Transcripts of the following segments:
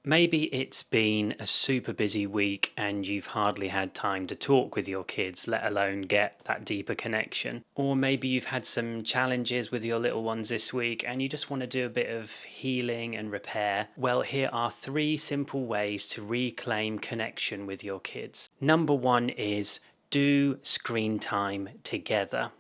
Maybe it's been a super busy week and you've hardly had time to talk with your kids, let alone get that deeper connection. Or maybe you've had some challenges with your little ones this week and you just want to do a bit of healing and repair. Well, here are 3 simple ways to reclaim connection with your kids. Number 1 is do screen time together.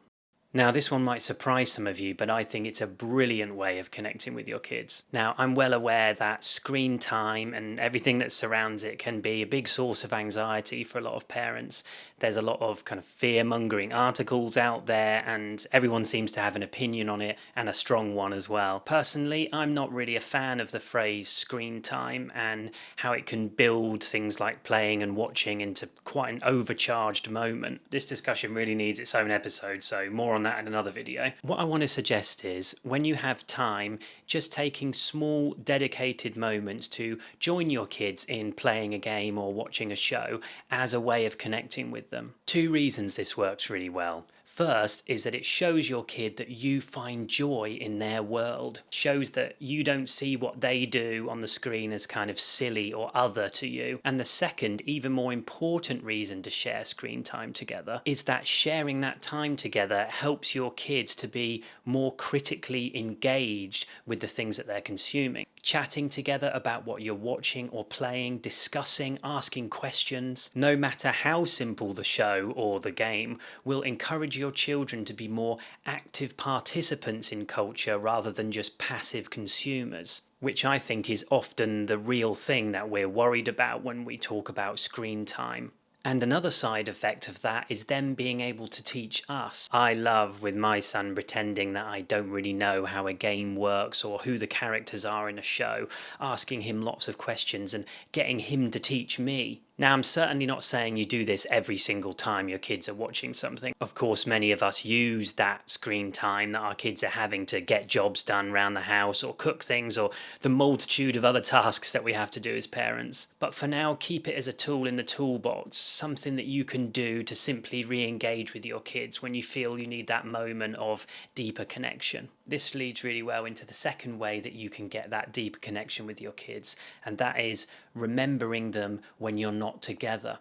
Now, this one might surprise some of you, but I think it's a brilliant way of connecting with your kids. Now, I'm well aware that screen time and everything that surrounds it can be a big source of anxiety for a lot of parents. There's a lot of kind of fear-mongering articles out there, and everyone seems to have an opinion on it, and a strong one as well. Personally, I'm not really a fan of the phrase screen time and how it can build things like playing and watching into quite an overcharged moment. This discussion really needs its own episode, so more on that in another video. What I want to suggest is when you have time, just taking small dedicated moments to join your kids in playing a game or watching a show as a way of connecting with them. 2 reasons this works really well. First is that it shows your kid that you find joy in their world, shows that you don't see what they do on the screen as kind of silly or other to you. And the second, even more important reason to share screen time together is that sharing that time together helps your kids to be more critically engaged with the things that they're consuming. Chatting together about what you're watching or playing, discussing, asking questions, no matter how simple the show or the game, will encourage your children to be more active participants in culture rather than just passive consumers, which I think is often the real thing that we're worried about when we talk about screen time. And another side effect of that is them being able to teach us. I love with my son pretending that I don't really know how a game works or who the characters are in a show, asking him lots of questions and getting him to teach me. Now, I'm certainly not saying you do this every single time your kids are watching something. Of course, many of us use that screen time that our kids are having to get jobs done around the house or cook things or the multitude of other tasks that we have to do as parents. But for now, keep it as a tool in the toolbox, something that you can do to simply re-engage with your kids when you feel you need that moment of deeper connection. This leads really well into the second way that you can get that deeper connection with your kids, and that is remembering them when you're not together.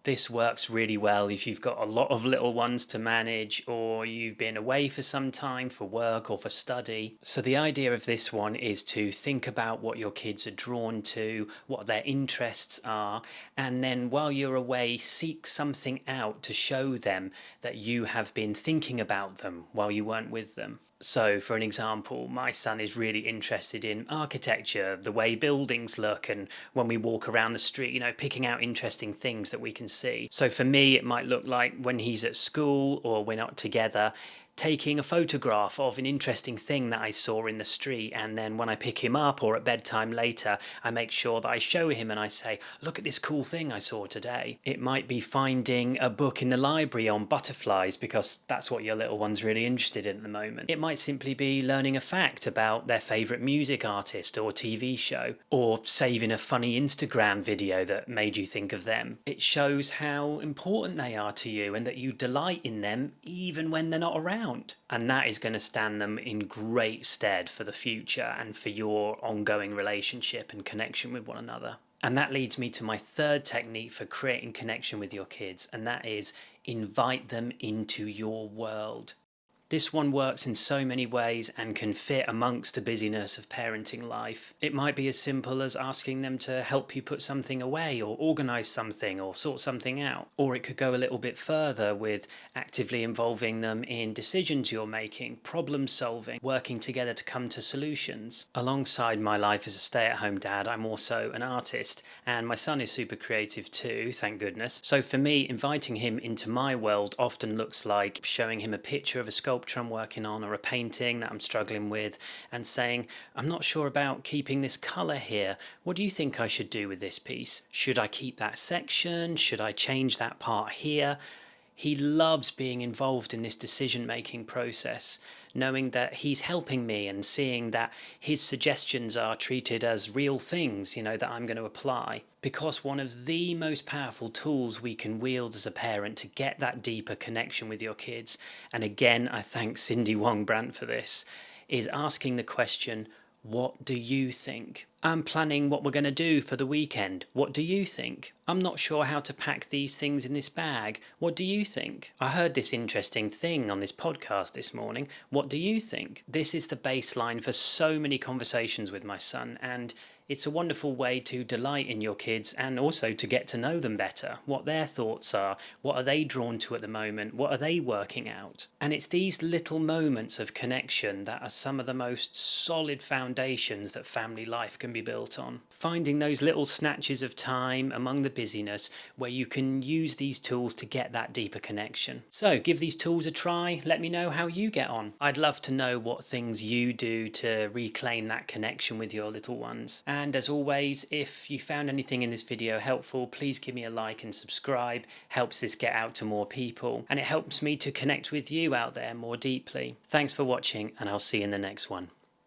This works really well if you've got a lot of little ones to manage or you've been away for some time for work or for study. So the idea of this one is to think about what your kids are drawn to, what their interests are, and then while you're away, seek something out to show them that you have been thinking about them while you weren't with them. So, for an example, my son is really interested in architecture, the way buildings look, and when we walk around the street, picking out interesting things that we can see. So for me, it might look like when he's at school or we're not together, taking a photograph of an interesting thing that I saw in the street, and then when I pick him up or at bedtime later, I make sure that I show him and I say, look at this cool thing I saw today. It might be finding a book in the library on butterflies because that's what your little one's really interested in at the moment. It might simply be learning a fact about their favourite music artist or TV show, or saving a funny Instagram video that made you think of them. It shows how important they are to you and that you delight in them even when they're not around. And that is going to stand them in great stead for the future and for your ongoing relationship and connection with one another. And that leads me to my third technique for creating connection with your kids, and that is invite them into your world. This one works in so many ways and can fit amongst the busyness of parenting life. It might be as simple as asking them to help you put something away or organise something or sort something out. Or it could go a little bit further with actively involving them in decisions you're making, problem solving, working together to come to solutions. Alongside my life as a stay-at-home dad, I'm also an artist, and my son is super creative too, thank goodness. So for me, inviting him into my world often looks like showing him a picture of a sculpture I'm working on or a painting that I'm struggling with and saying, I'm not sure about keeping this colour here. What do you think I should do with this piece? Should I keep that section? Should I change that part here? He loves being involved in this decision-making process, knowing that he's helping me and seeing that his suggestions are treated as real things, that I'm going to apply. Because one of the most powerful tools we can wield as a parent to get that deeper connection with your kids, and again, I thank Cindy Wang Brandt for this, is asking the question, what do you think? I'm planning what we're going to do for the weekend. What do you think? I'm not sure how to pack these things in this bag. What do you think? I heard this interesting thing on this podcast this morning. What do you think? This is the baseline for so many conversations with my son, and it's a wonderful way to delight in your kids and also to get to know them better, what their thoughts are, what are they drawn to at the moment, what are they working out. And it's these little moments of connection that are some of the most solid foundations that family life can be built on. Finding those little snatches of time among the busyness where you can use these tools to get that deeper connection. So give these tools a try. Let me know how you get on. I'd love to know what things you do to reclaim that connection with your little ones. And as always, if you found anything in this video helpful, please give me a like and subscribe. Helps this get out to more people, and it helps me to connect with you out there more deeply. Thanks for watching, and I'll see you in the next one.